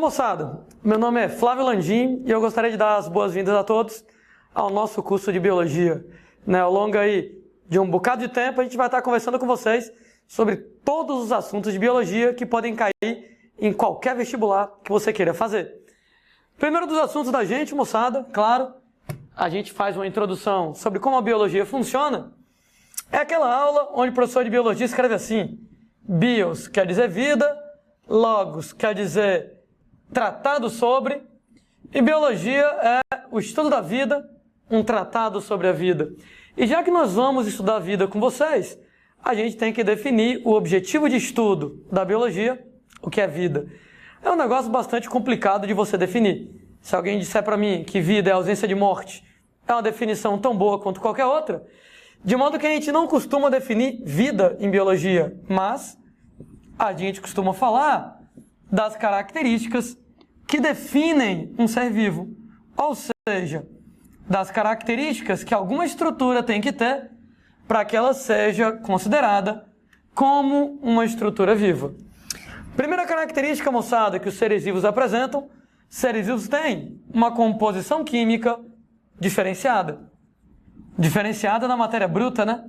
moçada, meu nome é Flávio Landim e eu gostaria de dar as boas-vindas a todos ao nosso curso de Biologia. Ao longo aí de um bocado de tempo, a gente vai estar conversando com vocês sobre todos os assuntos de Biologia que podem cair em qualquer vestibular que você queira fazer. Primeiro dos assuntos da gente, moçada, claro, a gente faz uma introdução sobre como a Biologia funciona. É aquela aula onde o professor de Biologia escreve assim: Bios quer dizer vida, Logos quer dizer tratado sobre, e Biologia é o estudo da vida, um tratado sobre a vida. E já que nós vamos estudar a vida com vocês, a gente tem que definir o objetivo de estudo da Biologia, o que é vida. É um negócio bastante complicado de você definir. Se alguém disser para mim que vida é ausência de morte, é uma definição tão boa quanto qualquer outra, de modo que a gente não costuma definir vida em Biologia, mas a gente costuma falar das características que definem um ser vivo, ou seja, das características que alguma estrutura tem que ter para que ela seja considerada como uma estrutura viva. Primeira característica, moçada, que os seres vivos apresentam: seres vivos têm uma composição química diferenciada. Diferenciada na matéria bruta, né?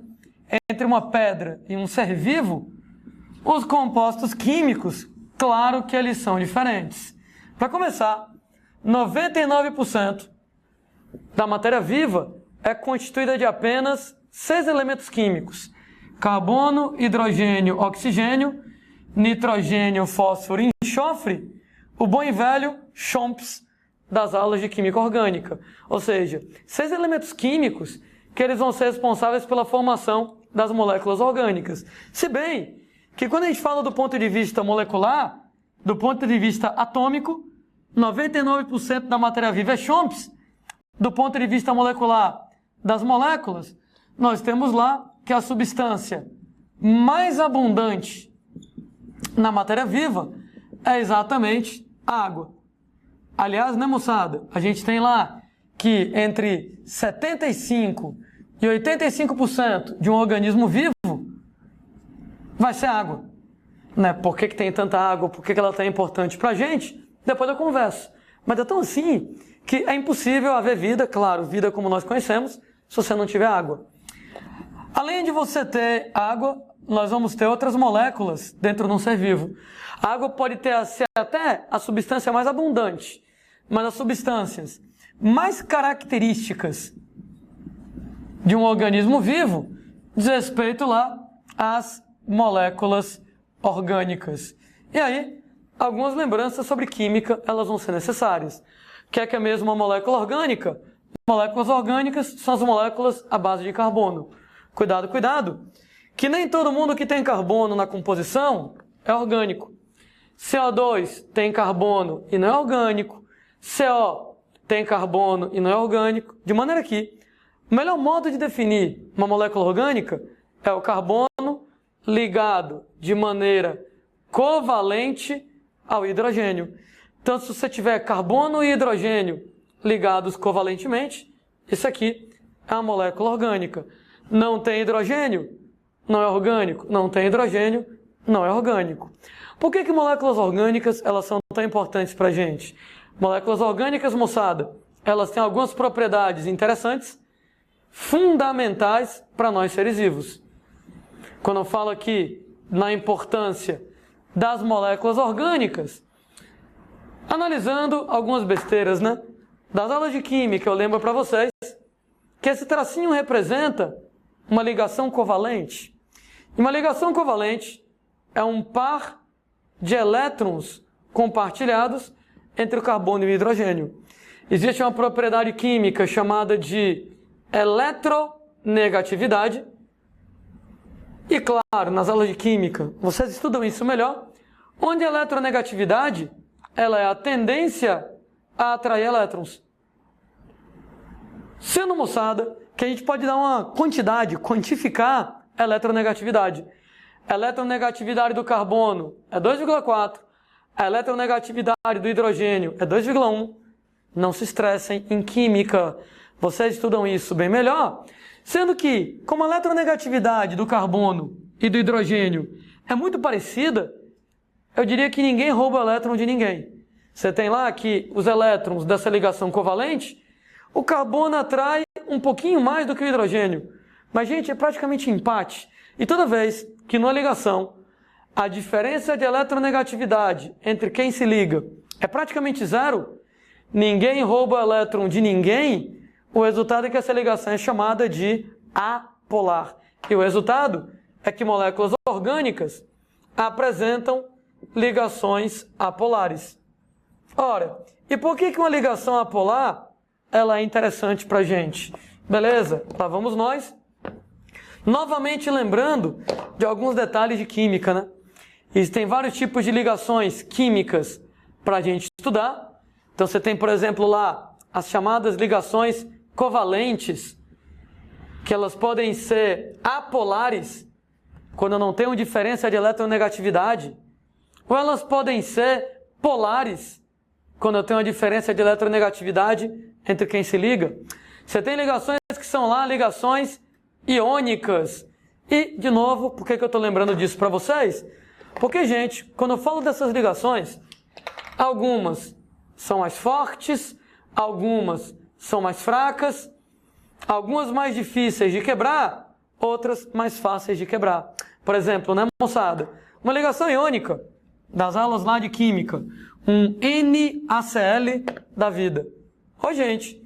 Entre uma pedra e um ser vivo, os compostos químicos, claro que eles são diferentes. Para começar, 99% da matéria viva é constituída de apenas 6 elementos químicos: carbono, hidrogênio, oxigênio, nitrogênio, fósforo e enxofre, o bom e velho CHOMPS das aulas de química orgânica. Ou seja, 6 elementos químicos que eles vão ser responsáveis pela formação das moléculas orgânicas. Se bem que quando a gente fala do ponto de vista molecular, do ponto de vista atômico, 99% da matéria viva é CHOMPS. Do ponto de vista molecular das moléculas, nós temos lá que a substância mais abundante na matéria viva é exatamente a água. Aliás, né, moçada? A gente tem lá que entre 75% e 85% de um organismo vivo vai ser água. Né? Por que tem tanta água? Por que ela é tão importante para a gente? Depois eu converso. Mas é tão assim que é impossível haver vida, claro, vida como nós conhecemos, se você não tiver água. Além de você ter água, nós vamos ter outras moléculas dentro de um ser vivo. A água pode ser até a substância mais abundante, mas as substâncias mais características de um organismo vivo diz respeito lá às moléculas orgânicas. E aí, algumas lembranças sobre química, elas vão ser necessárias. O que é mesmo uma molécula orgânica? Moléculas orgânicas são as moléculas à base de carbono. Cuidado, cuidado, que nem todo mundo que tem carbono na composição é orgânico. CO2 tem carbono e não é orgânico. CO tem carbono e não é orgânico. De maneira que o melhor modo de definir uma molécula orgânica é o carbono ligado de maneira covalente ao hidrogênio. Então, se você tiver carbono e hidrogênio ligados covalentemente, isso aqui é uma molécula orgânica. Não tem hidrogênio, não é orgânico. Não tem hidrogênio, não é orgânico. Por que moléculas orgânicas elas são tão importantes para a gente? Moléculas orgânicas, moçada, elas têm algumas propriedades interessantes, fundamentais para nós seres vivos. Quando eu falo aqui na importância das moléculas orgânicas, analisando algumas besteiras, né? Das aulas de química, eu lembro para vocês que esse tracinho representa uma ligação covalente. E uma ligação covalente é um par de elétrons compartilhados entre o carbono e o hidrogênio. Existe uma propriedade química chamada de eletronegatividade. E claro, nas aulas de química, vocês estudam isso melhor, onde a eletronegatividade ela é a tendência a atrair elétrons. Sendo, moçada, que a gente pode dar uma quantidade, quantificar a eletronegatividade. A eletronegatividade do carbono é 2,4. A eletronegatividade do hidrogênio é 2,1. Não se estressem em química. Vocês estudam isso bem melhor. Sendo que, como a eletronegatividade do carbono e do hidrogênio é muito parecida, eu diria que ninguém rouba elétron de ninguém. Você tem lá que os elétrons dessa ligação covalente, o carbono atrai um pouquinho mais do que o hidrogênio. Mas, gente, é praticamente empate. E toda vez que numa ligação a diferença de eletronegatividade entre quem se liga é praticamente zero, ninguém rouba o elétron de ninguém, o resultado é que essa ligação é chamada de apolar. E o resultado é que moléculas orgânicas apresentam ligações apolares. Ora, e por que uma ligação apolar ela é interessante para a gente? Beleza, lá vamos nós. Novamente lembrando de alguns detalhes de química, né? Existem vários tipos de ligações químicas para a gente estudar. Então você tem, por exemplo, lá as chamadas ligações covalentes, que elas podem ser apolares, quando não tem uma diferença de eletronegatividade, ou elas podem ser polares, quando eu tenho uma diferença de eletronegatividade entre quem se liga. Você tem ligações que são lá ligações iônicas. E, de novo, por que eu estou lembrando disso para vocês? Porque, gente, quando eu falo dessas ligações, algumas são mais fortes, algumas são mais fracas, algumas mais difíceis de quebrar, outras mais fáceis de quebrar. Por exemplo, né, moçada? Uma ligação iônica, das aulas lá de química, um NaCl da vida. Ô, gente,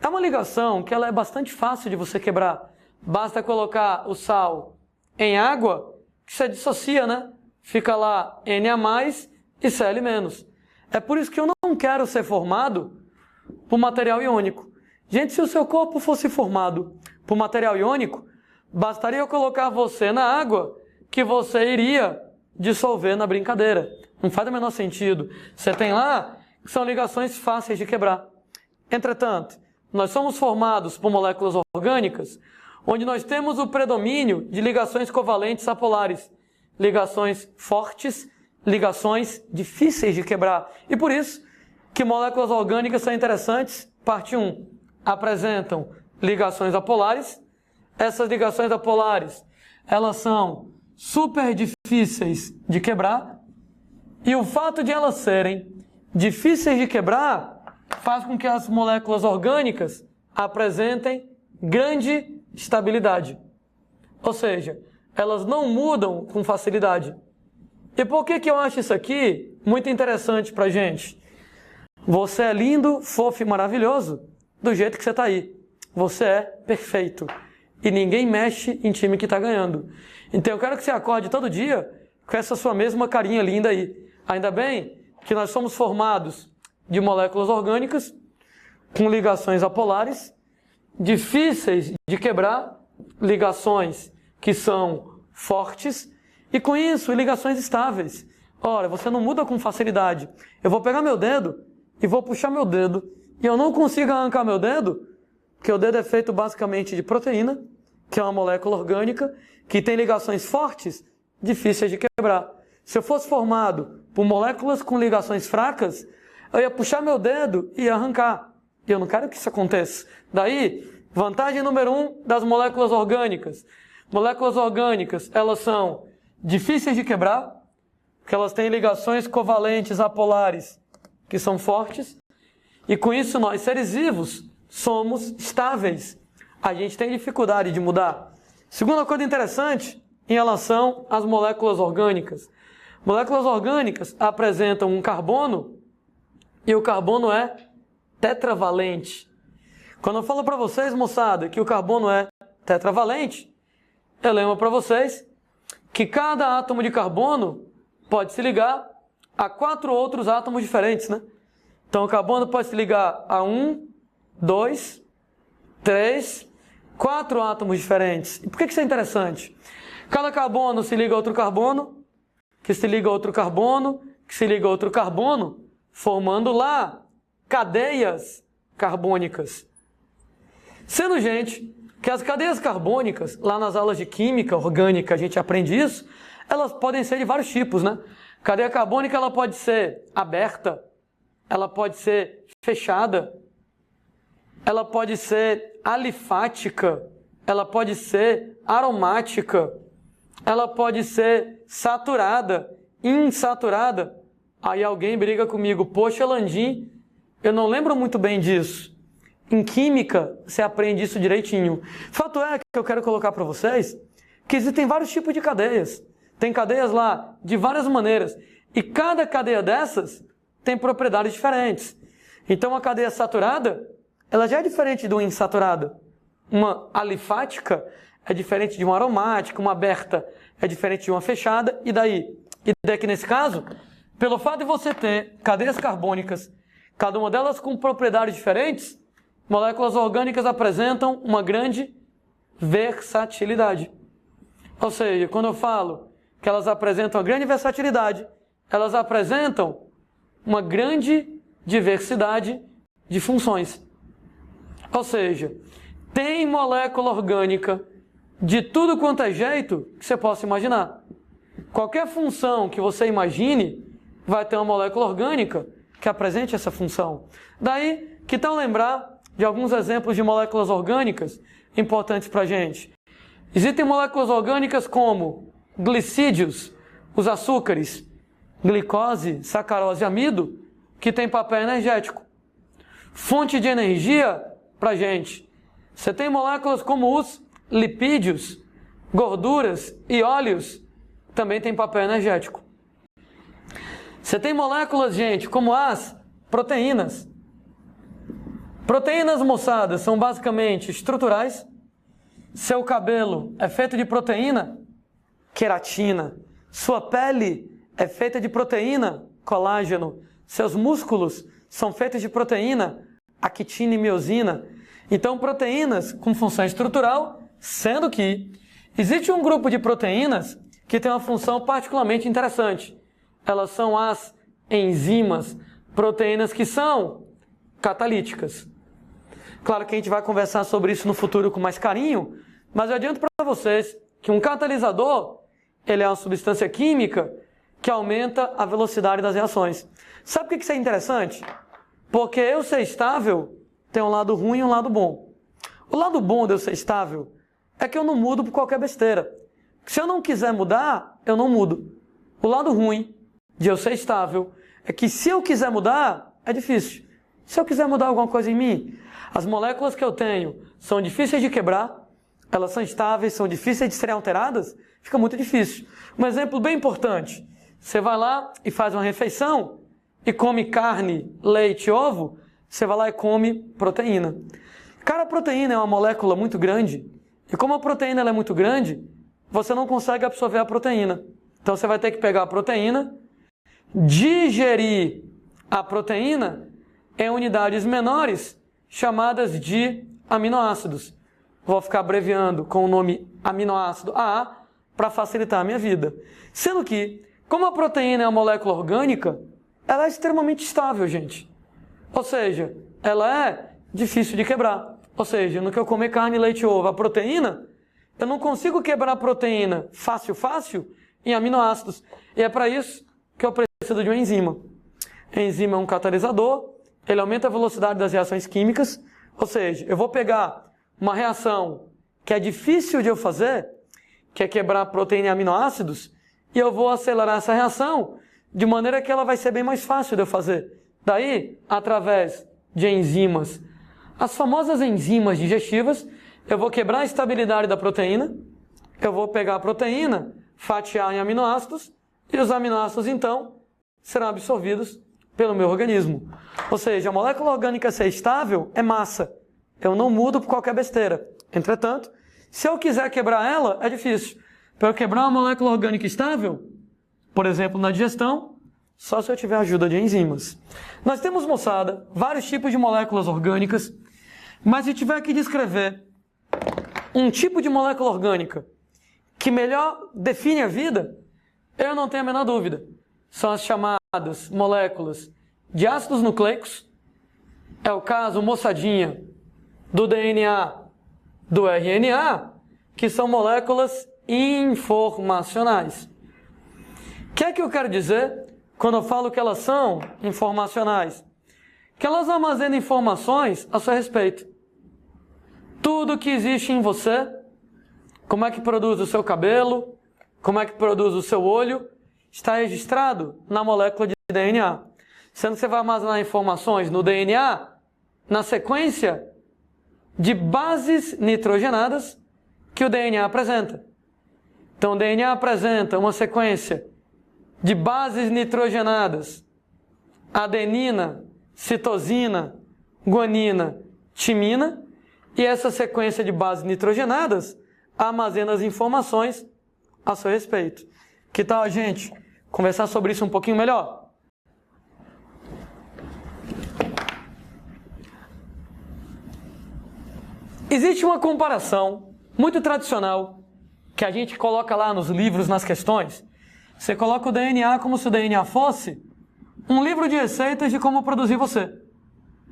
é uma ligação que ela é bastante fácil de você quebrar. Basta colocar o sal em água, que você dissocia, né? Fica lá Na+, e Cl-. É por isso que eu não quero ser formado por material iônico. Gente, se o seu corpo fosse formado por material iônico, bastaria eu colocar você na água que você iria dissolver na brincadeira. Não faz o menor sentido. Você tem lá que são ligações fáceis de quebrar. Entretanto, nós somos formados por moléculas orgânicas, onde nós temos o predomínio de ligações covalentes apolares, ligações fortes, ligações difíceis de quebrar. E por isso que moléculas orgânicas são interessantes. Parte 1, apresentam ligações apolares. Essas ligações apolares, elas são super difíceis de quebrar. E o fato de elas serem difíceis de quebrar faz com que as moléculas orgânicas apresentem grande estabilidade. Ou seja, elas não mudam com facilidade. E por que eu acho isso aqui muito interessante pra gente? Você é lindo, fofo e maravilhoso do jeito que você está aí. Você é perfeito. E ninguém mexe em time que está ganhando. Então eu quero que você acorde todo dia com essa sua mesma carinha linda aí. Ainda bem que nós somos formados de moléculas orgânicas com ligações apolares, difíceis de quebrar, ligações que são fortes e com isso ligações estáveis. Ora, você não muda com facilidade. Eu vou pegar meu dedo e vou puxar meu dedo e eu não consigo arrancar meu dedo, porque o dedo é feito basicamente de proteína, que é uma molécula orgânica, que tem ligações fortes, difíceis de quebrar. Se eu fosse formado por moléculas com ligações fracas, eu ia puxar meu dedo e ia arrancar. E eu não quero que isso aconteça. Daí, vantagem número 1 das moléculas orgânicas. Moléculas orgânicas, elas são difíceis de quebrar, porque elas têm ligações covalentes apolares que são fortes. E com isso, nós, seres vivos, somos estáveis. A gente tem dificuldade de mudar. Segunda coisa interessante em relação às moléculas orgânicas. Moléculas orgânicas apresentam um carbono e o carbono é tetravalente. Quando eu falo para vocês, moçada, que o carbono é tetravalente, eu lembro para vocês que cada átomo de carbono pode se ligar a 4 outros átomos diferentes, né? Então o carbono pode se ligar a 1, 2, 3, 4 átomos diferentes. E por que isso é interessante? Cada carbono se liga a outro carbono, que se liga a outro carbono, que se liga a outro carbono, formando lá cadeias carbônicas. Sendo, gente, que as cadeias carbônicas, lá nas aulas de química orgânica a gente aprende isso, elas podem ser de vários tipos, né? Cadeia carbônica ela pode ser aberta, ela pode ser fechada, ela pode ser alifática, ela pode ser aromática, ela pode ser saturada, insaturada. Aí alguém briga comigo, poxa, Landim, eu não lembro muito bem disso. Em química, você aprende isso direitinho. Fato é que eu quero colocar para vocês que existem vários tipos de cadeias. Tem cadeias lá de várias maneiras. E cada cadeia dessas tem propriedades diferentes. Então a cadeia saturada, ela já é diferente de uma insaturada. Uma alifática é diferente de uma aromática, uma aberta é diferente de uma fechada, e daí? E daí que nesse caso, pelo fato de você ter cadeias carbônicas, cada uma delas com propriedades diferentes, moléculas orgânicas apresentam uma grande versatilidade. Ou seja, quando eu falo que elas apresentam uma grande versatilidade, elas apresentam uma grande diversidade de funções. Ou seja, tem molécula orgânica de tudo quanto é jeito que você possa imaginar. Qualquer função que você imagine vai ter uma molécula orgânica que apresente essa função. Daí, que tal lembrar de alguns exemplos de moléculas orgânicas importantes para a gente? Existem moléculas orgânicas como glicídios, os açúcares, glicose, sacarose e amido, que tem papel energético. Fonte de energia para a gente. Você tem moléculas como os lipídios, gorduras e óleos, também tem papel energético. Você tem moléculas, gente, como as proteínas. Proteínas, moçada, são basicamente estruturais. Seu cabelo é feito de proteína, queratina. Sua pele é feita de proteína, colágeno. Seus músculos são feitos de proteína, actina e miosina. Então, proteínas com função estrutural, sendo que existe um grupo de proteínas que tem uma função particularmente interessante. Elas são as enzimas, proteínas que são catalíticas. Claro que a gente vai conversar sobre isso no futuro com mais carinho, mas eu adianto para vocês que um catalisador, ele é uma substância química que aumenta a velocidade das reações. Sabe por que isso é interessante? Porque eu ser estável tem um lado ruim e um lado bom. O lado bom de eu ser estável é que eu não mudo por qualquer besteira. Se eu não quiser mudar, eu não mudo. O lado ruim de eu ser estável é que se eu quiser mudar, é difícil. Se eu quiser mudar alguma coisa em mim, as moléculas que eu tenho são difíceis de quebrar, elas são estáveis, são difíceis de serem alteradas, fica muito difícil. Um exemplo bem importante, você vai lá e faz uma refeição e come carne, leite, ovo, você vai lá e come proteína. Cara, a proteína é uma molécula muito grande, e como a proteína ela é muito grande, você não consegue absorver a proteína. Então você vai ter que pegar a proteína, digerir a proteína em unidades menores, chamadas de aminoácidos. Vou ficar abreviando com o nome aminoácido AA para facilitar a minha vida. Sendo que, como a proteína é uma molécula orgânica, ela é extremamente estável, gente. Ou seja, ela é difícil de quebrar. Ou seja, no que eu comer carne, leite e ovo, a proteína, eu não consigo quebrar a proteína fácil em aminoácidos. E é para isso que eu preciso de uma enzima. A enzima é um catalisador, ele aumenta a velocidade das reações químicas. Ou seja, eu vou pegar uma reação que é difícil de eu fazer, que é quebrar proteína em aminoácidos, e eu vou acelerar essa reação de maneira que ela vai ser bem mais fácil de eu fazer. Daí, através de enzimas, as famosas enzimas digestivas, eu vou quebrar a estabilidade da proteína, eu vou pegar a proteína, fatiar em aminoácidos, e os aminoácidos, então, serão absorvidos pelo meu organismo. Ou seja, a molécula orgânica ser estável é massa. Eu não mudo por qualquer besteira. Entretanto, se eu quiser quebrar ela, é difícil. Para eu quebrar uma molécula orgânica estável, por exemplo, na digestão, só se eu tiver a ajuda de enzimas. Nós temos, moçada, vários tipos de moléculas orgânicas, mas se tiver que descrever um tipo de molécula orgânica que melhor define a vida, eu não tenho a menor dúvida. São as chamadas moléculas de ácidos nucleicos, é o caso, moçadinha, do DNA, do RNA, que são moléculas informacionais. O que é que eu quero dizer quando eu falo que elas são informacionais? Que elas armazenam informações a seu respeito. Tudo que existe em você, como é que produz o seu cabelo, como é que produz o seu olho, está registrado na molécula de DNA. Sendo que você vai armazenar informações no DNA na sequência de bases nitrogenadas que o DNA apresenta. Então, o DNA apresenta uma sequência de bases nitrogenadas: adenina, citosina, guanina, timina, e essa sequência de bases nitrogenadas armazena as informações a seu respeito. Que tal a gente conversar sobre isso um pouquinho melhor? Existe uma comparação muito tradicional que a gente coloca lá nos livros, nas questões. Você coloca o DNA como se o DNA fosse um livro de receitas de como produzir você.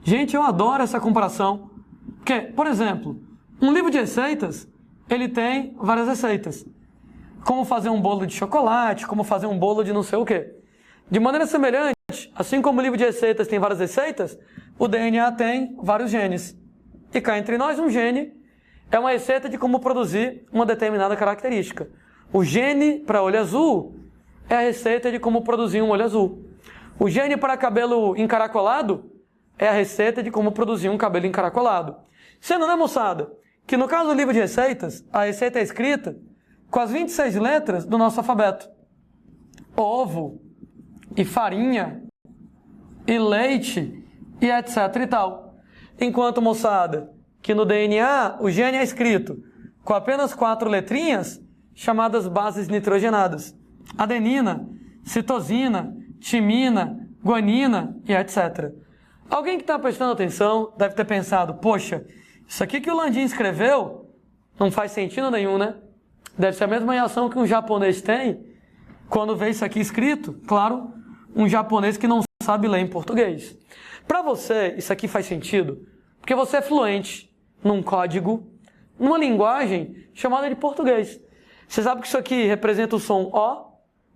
Gente, eu adoro essa comparação. Porque, por exemplo, um livro de receitas, ele tem várias receitas. Como fazer um bolo de chocolate, como fazer um bolo de não sei o quê. De maneira semelhante, assim como o livro de receitas tem várias receitas, o DNA tem vários genes. E cá entre nós, um gene é uma receita de como produzir uma determinada característica. O gene para olho azul é a receita de como produzir um olho azul. O gene para cabelo encaracolado é a receita de como produzir um cabelo encaracolado. Sendo, né, moçada, que no caso do livro de receitas, a receita é escrita com as 26 letras do nosso alfabeto. Ovo, e farinha, e leite, e etc e tal. Enquanto, moçada, que no DNA o gene é escrito com apenas 4 letrinhas, chamadas bases nitrogenadas: adenina, citosina, timina, guanina e etc. Alguém que está prestando atenção deve ter pensado: poxa, isso aqui que o Landim escreveu não faz sentido nenhum, né? Deve ser a mesma reação que um japonês tem quando vê isso aqui escrito. Claro, um japonês que não sabe ler em português. Para você, isso aqui faz sentido porque você é fluente num código, numa linguagem chamada de português. Você sabe que isso aqui representa o som O,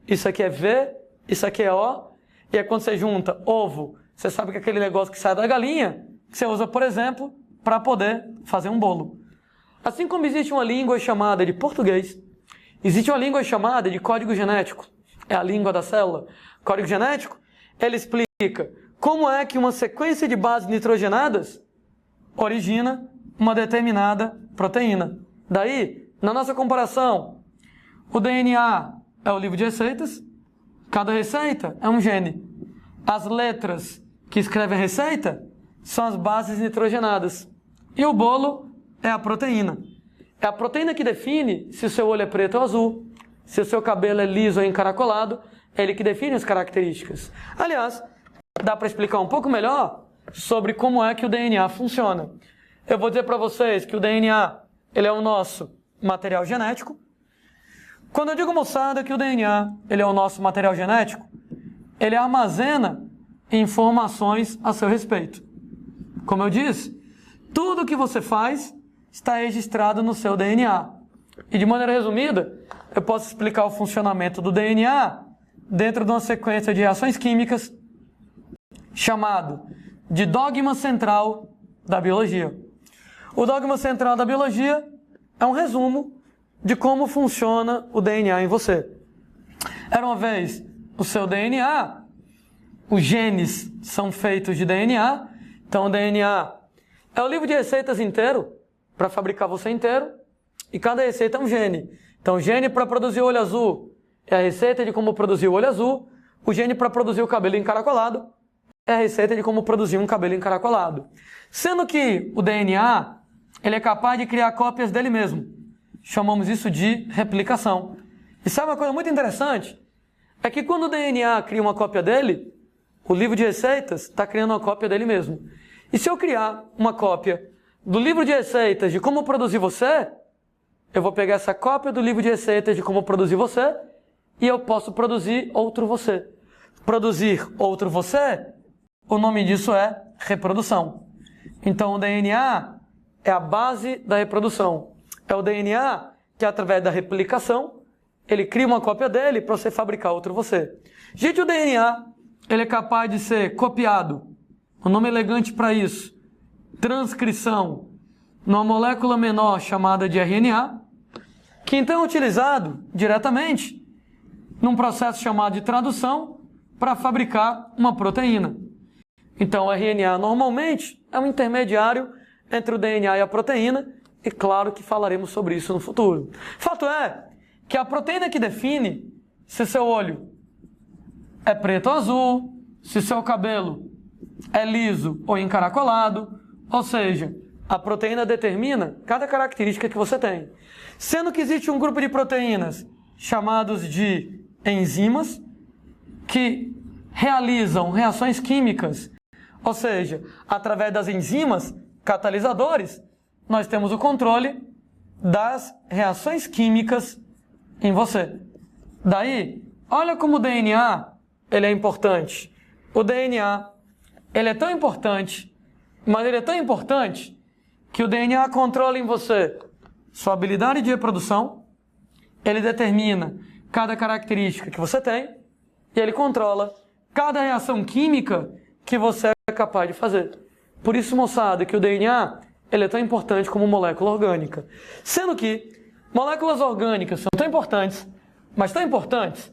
isso aqui é V, isso aqui é O, e aí quando você junta ovo, você sabe que é aquele negócio que sai da galinha, que você usa, por exemplo, para poder fazer um bolo. Assim como existe uma língua chamada de português, existe uma língua chamada de código genético. É a língua da célula. Código genético, ele explica como é que uma sequência de bases nitrogenadas origina uma determinada proteína. Daí, na nossa comparação, o DNA é o livro de receitas, cada receita é um gene. As letras que escrevem a receita são as bases nitrogenadas. E o bolo é a proteína. É a proteína que define se o seu olho é preto ou azul, se o seu cabelo é liso ou encaracolado, é ele que define as características. Aliás, dá para explicar um pouco melhor sobre como é que o DNA funciona. Eu vou dizer para vocês que o DNA ele é o nosso material genético. Quando eu digo, moçada, que o DNA ele é o nosso material genético, ele armazena informações a seu respeito. Como eu disse, tudo que você faz está registrado no seu DNA. E de maneira resumida, eu posso explicar o funcionamento do DNA dentro de uma sequência de reações químicas chamado de dogma central da biologia. O dogma central da biologia é um resumo de como funciona o DNA em você. Era uma vez o seu DNA, os genes são feitos de DNA, então o DNA é o livro de receitas inteiro, para fabricar você inteiro, e cada receita é um gene. Então o gene para produzir o olho azul é a receita de como produzir o olho azul, o gene para produzir o cabelo encaracolado é a receita de como produzir um cabelo encaracolado. Sendo que o DNA ele é capaz de criar cópias dele mesmo. Chamamos isso de replicação. E sabe uma coisa muito interessante? É que quando o DNA cria uma cópia dele, o livro de receitas está criando uma cópia dele mesmo. E se eu criar uma cópia do livro de receitas de como produzir você, eu vou pegar essa cópia do livro de receitas de como produzir você e eu posso produzir outro você. Produzir outro você, o nome disso é reprodução. Então o DNA é a base da reprodução. É o DNA que, através da replicação, ele cria uma cópia dele para você fabricar outro você. Gente, o DNA ele é capaz de ser copiado. O nome elegante para isso, transcrição, numa molécula menor chamada de RNA, que então é utilizado diretamente num processo chamado de tradução para fabricar uma proteína. Então, o RNA normalmente é um intermediário entre o DNA e a proteína, e claro que falaremos sobre isso no futuro. Fato é que a proteína que define se seu olho é preto ou azul, se seu cabelo é liso ou encaracolado, ou seja, a proteína determina cada característica que você tem. Sendo que existe um grupo de proteínas chamados de enzimas que realizam reações químicas, ou seja, através das enzimas catalisadores, nós temos o controle das reações químicas em você. Daí, olha como o DNA ele é importante. O DNA ele é tão importante, mas ele é tão importante que o DNA controla em você sua habilidade de reprodução, ele determina cada característica que você tem e ele controla cada reação química que você é capaz de fazer. Por isso, moçada, que o DNA ele é tão importante como molécula orgânica. Sendo que moléculas orgânicas são tão importantes, mas tão importantes,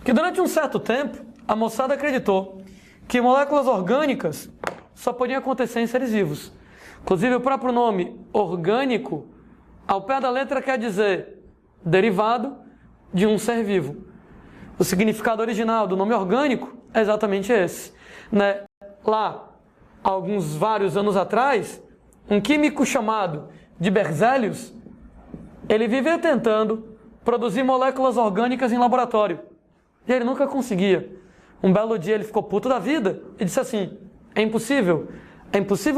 que durante um certo tempo a moçada acreditou que moléculas orgânicas só podiam acontecer em seres vivos. Inclusive, o próprio nome orgânico, ao pé da letra, quer dizer derivado de um ser vivo. O significado original do nome orgânico é exatamente esse. Lá, vários anos atrás, um químico chamado de Berzelius, ele vivia tentando produzir moléculas orgânicas em laboratório. E ele nunca conseguia. Um belo dia ele ficou puto da vida e disse assim: é impossível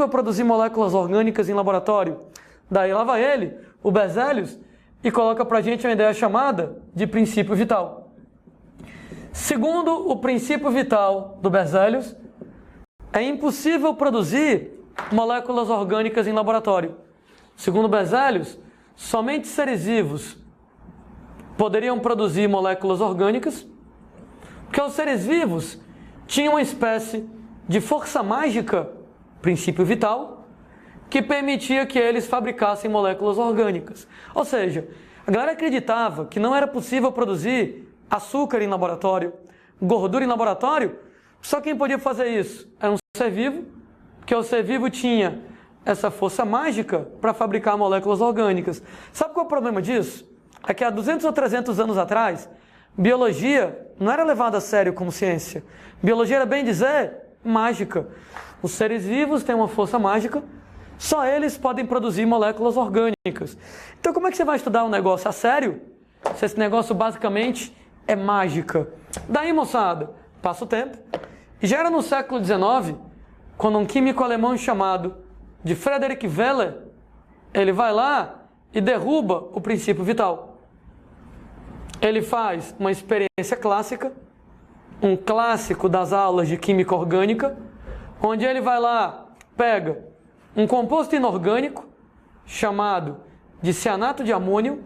produzir moléculas orgânicas em laboratório. Daí lá vai ele, o Berzelius, e coloca pra gente uma ideia chamada de princípio vital. Segundo o princípio vital do Berzelius, é impossível produzir moléculas orgânicas em laboratório. Segundo Berzelius, somente seres vivos poderiam produzir moléculas orgânicas, porque os seres vivos tinham uma espécie de força mágica, princípio vital, que permitia que eles fabricassem moléculas orgânicas. Ou seja, a galera acreditava que não era possível produzir açúcar em laboratório, gordura em laboratório. Só quem podia fazer isso era um ser vivo, porque o ser vivo tinha essa força mágica para fabricar moléculas orgânicas. Sabe qual é o problema disso? É que há 200 ou 300 anos atrás, biologia não era levada a sério como ciência. Biologia era, bem dizer, mágica. Os seres vivos têm uma força mágica, só eles podem produzir moléculas orgânicas. Então como é que você vai estudar um negócio a sério se esse negócio basicamente é mágica? Daí, moçada, passa o tempo, e já era no século XIX, quando um químico alemão chamado de Friedrich Welle, ele vai lá e derruba o princípio vital. Ele faz uma experiência clássica, um clássico das aulas de química orgânica, onde ele vai lá, pega um composto inorgânico chamado de cianato de amônio,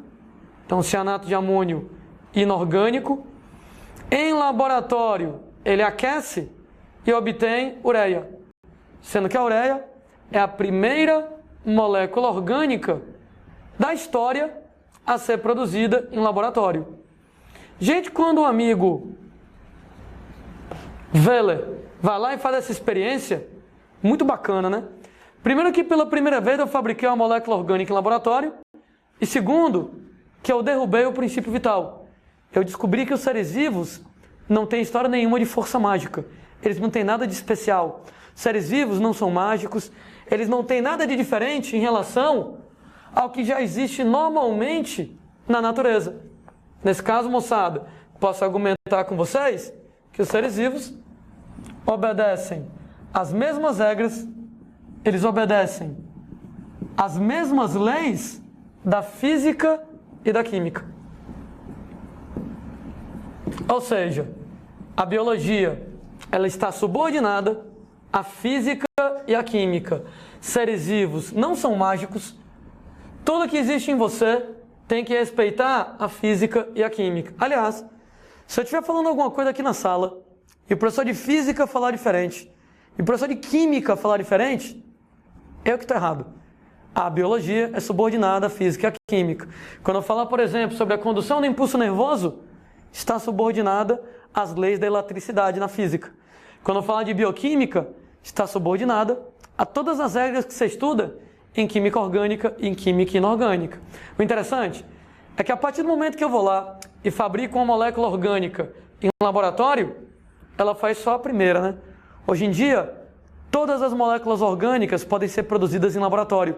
então cianato de amônio inorgânico, em laboratório ele aquece e obtém ureia, sendo que a ureia é a primeira molécula orgânica da história a ser produzida em laboratório. Gente, quando o amigo Welle vai lá e faz essa experiência, muito bacana, né? Primeiro que pela primeira vez eu fabriquei uma molécula orgânica em laboratório, e segundo, que eu derrubei o princípio vital. Eu descobri que os seres vivos não têm história nenhuma de força mágica. Eles não têm nada de especial. Seres vivos não são mágicos, eles não têm nada de diferente em relação ao que já existe normalmente na natureza. Nesse caso, moçada, posso argumentar com vocês que os seres vivos obedecem às mesmas regras, eles obedecem às mesmas leis da física e da química. Ou seja, a biologia, ela está subordinada à física e à química. Seres vivos não são mágicos. Tudo que existe em você tem que respeitar a física e a química. Aliás, se eu estiver falando alguma coisa aqui na sala, e o professor de física falar diferente, e o professor de química falar diferente, eu que estou errado. A biologia é subordinada à física e à química. Quando eu falar, por exemplo, sobre a condução do impulso nervoso, está subordinada às leis da eletricidade na física. Quando fala de bioquímica, está subordinada a todas as regras que você estuda em química orgânica e em química inorgânica. O interessante é que a partir do momento que eu vou lá e fabrico uma molécula orgânica em um laboratório, ela faz só a primeira, né? Hoje em dia, todas as moléculas orgânicas podem ser produzidas em laboratório.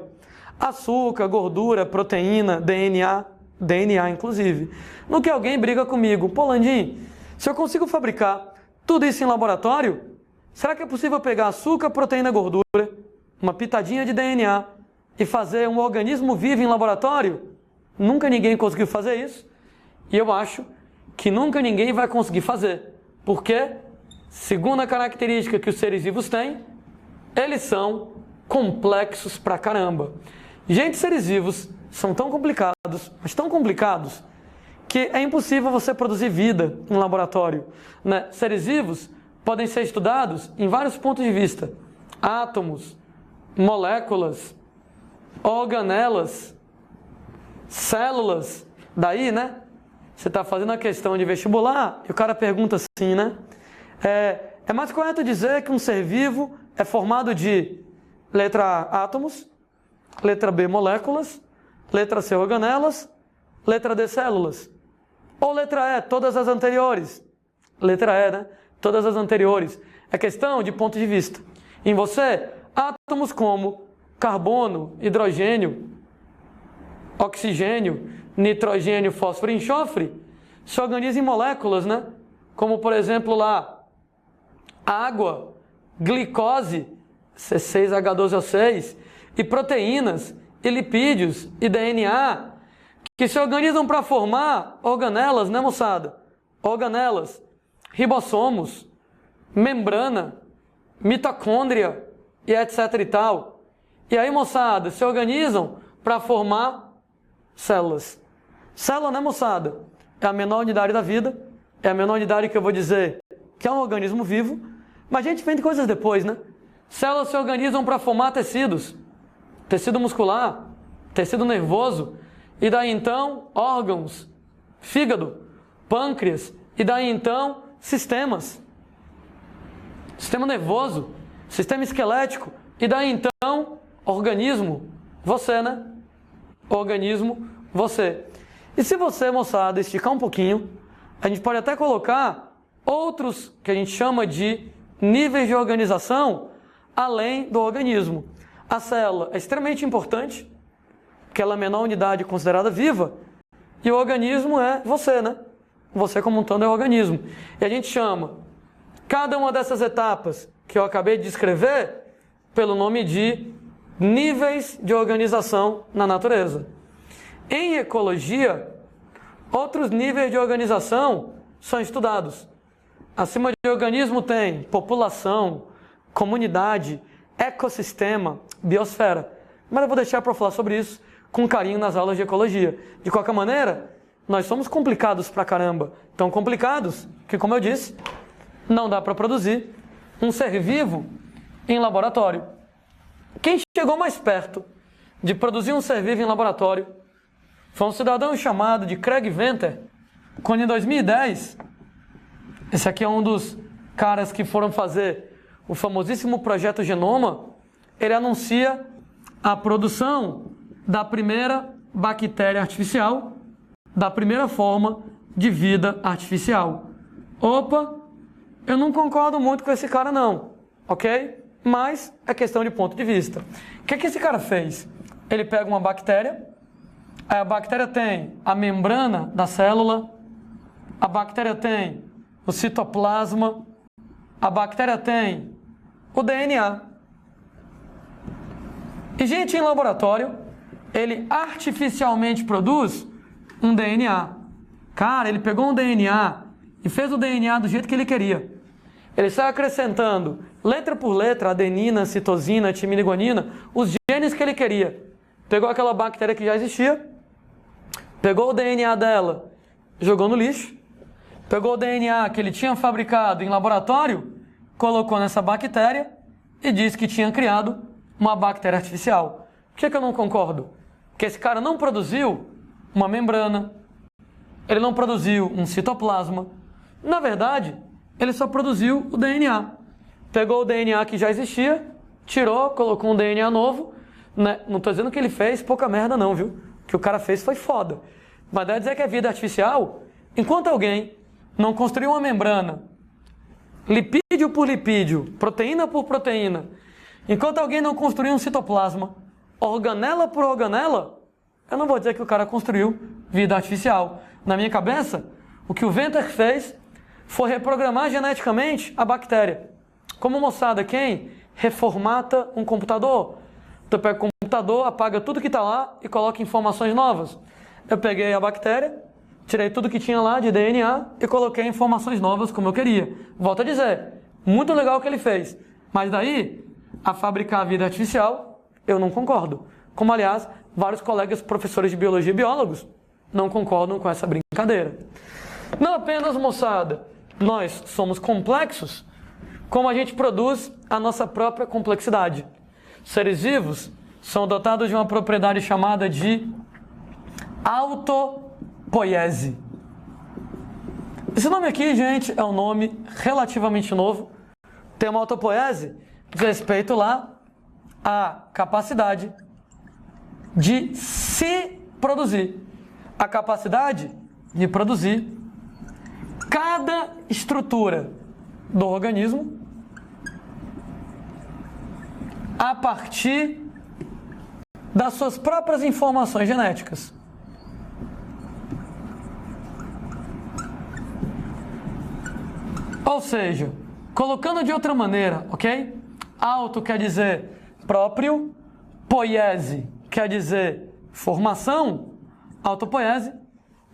Açúcar, gordura, proteína, DNA inclusive. No que alguém briga comigo, pô, Landim, se eu consigo fabricar tudo isso em laboratório, será que é possível pegar açúcar, proteína, gordura, uma pitadinha de DNA e fazer um organismo vivo em laboratório? Nunca ninguém conseguiu fazer isso e eu acho que nunca ninguém vai conseguir fazer. Porque, segundo a característica que os seres vivos têm, eles são complexos pra caramba. Gente, seres vivos são tão complicados, mas tão complicados, que é impossível você produzir vida em laboratório, né? Seres vivos podem ser estudados em vários pontos de vista. Átomos, moléculas, organelas, células. Daí, né? Você está fazendo a questão de vestibular e o cara pergunta assim, né? É mais correto dizer que um ser vivo é formado de letra A, átomos, letra B, moléculas, letra C, organelas, letra D, células. Ou letra E, todas as anteriores. Letra E, né? Todas as anteriores. É questão de ponto de vista. Em você, átomos como carbono, hidrogênio, oxigênio, nitrogênio, fósforo e enxofre se organizam em moléculas, né? Como, por exemplo, lá, água, glicose, C6H12O6, e proteínas, e lipídios, e DNA, que se organizam para formar organelas, né, moçada? Organelas, ribossomos, membrana, mitocôndria, e etc e tal. E aí, moçada, se organizam para formar células. Célula, né, moçada? É a menor unidade da vida, é a menor unidade que eu vou dizer que é um organismo vivo, mas a gente vem de coisas depois, né? Células se organizam para formar tecidos, tecido muscular, tecido nervoso, e daí então órgãos, fígado, pâncreas, e daí então sistemas. Sistema nervoso, sistema esquelético, e daí então organismo, você, né? Organismo, você. E se você, moçada, esticar um pouquinho, a gente pode até colocar outros que a gente chama de níveis de organização além do organismo. A célula é extremamente importante, porque ela é a menor unidade considerada viva, e o organismo é você, né? Você como um todo é o organismo. E a gente chama cada uma dessas etapas que eu acabei de descrever pelo nome de níveis de organização na natureza. Em ecologia, outros níveis de organização são estudados. Acima de organismo tem população, comunidade, ecossistema, biosfera. Mas eu vou deixar para falar sobre isso com carinho nas aulas de ecologia. De qualquer maneira, nós somos complicados pra caramba. Tão complicados que, como eu disse, não dá para produzir um ser vivo em laboratório. Quem chegou mais perto de produzir um ser vivo em laboratório foi um cidadão chamado de Craig Venter, quando em 2010, esse aqui é um dos caras que foram fazer o famosíssimo projeto Genoma, ele anuncia a produção da primeira bactéria artificial, da primeira forma de vida artificial. Opa, eu não concordo muito com esse cara não, ok? Mas é questão de ponto de vista. O que esse cara fez? Ele pega uma bactéria, a bactéria tem a membrana da célula, a bactéria tem o citoplasma, a bactéria tem o DNA. E, gente, em laboratório, ele artificialmente produz um DNA. Cara, ele pegou um DNA e fez o DNA do jeito que ele queria. Ele sai acrescentando, letra por letra, adenina, citosina, timina e guanina, os genes que ele queria. Pegou aquela bactéria que já existia, pegou o DNA dela, jogou no lixo, pegou o DNA que ele tinha fabricado em laboratório, colocou nessa bactéria e disse que tinha criado uma bactéria artificial. Por que eu não concordo? Porque esse cara não produziu uma membrana, ele não produziu um citoplasma. Na verdade, ele só produziu o DNA. Pegou o DNA que já existia, tirou, colocou um DNA novo. Né? Não estou dizendo que ele fez pouca merda não, viu? O que o cara fez foi foda. Mas deve dizer que é vida artificial, enquanto alguém não construiu uma membrana, lipídio por lipídio, proteína por proteína, enquanto alguém não construiu um citoplasma, organela por organela, eu não vou dizer que o cara construiu vida artificial. Na minha cabeça, o que o Venter fez foi reprogramar geneticamente a bactéria. Como, moçada, quem reformata um computador? Tu pega o computador, apaga tudo que está lá e coloca informações novas. Eu peguei a bactéria, tirei tudo que tinha lá de DNA e coloquei informações novas como eu queria. Volto a dizer, muito legal o que ele fez. Mas daí, a fabricar a vida artificial, eu não concordo. Como, aliás, vários colegas professores de biologia e biólogos não concordam com essa brincadeira. Não apenas, moçada, nós somos complexos, como a gente produz a nossa própria complexidade. Seres vivos são dotados de uma propriedade chamada de autopoiese. Esse nome aqui, gente, é um nome relativamente novo. Tem uma autopoiese diz respeito lá à capacidade de se produzir. A capacidade de produzir cada estrutura do organismo a partir das suas próprias informações genéticas. Ou seja, colocando de outra maneira, ok? Auto quer dizer próprio, poiese quer dizer formação. Autopoiese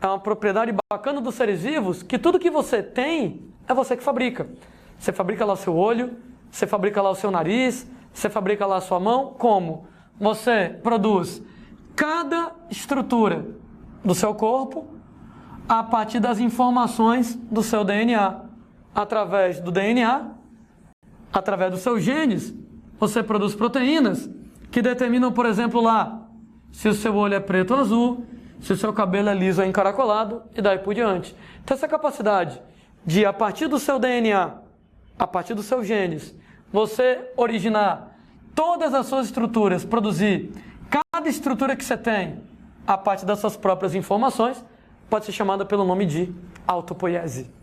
é uma propriedade bacana dos seres vivos que tudo que você tem é você que fabrica. Você fabrica lá o seu olho, você fabrica lá o seu nariz, você fabrica lá a sua mão. Como? Você produz cada estrutura do seu corpo a partir das informações do seu DNA. Através do DNA, através dos seus genes, você produz proteínas que determinam, por exemplo, lá, se o seu olho é preto ou azul, se o seu cabelo é liso ou encaracolado, e daí por diante. Então essa capacidade de, a partir do seu DNA, a partir dos seus genes, você originar todas as suas estruturas, produzir cada estrutura que você tem a partir das suas próprias informações, pode ser chamada pelo nome de autopoiese.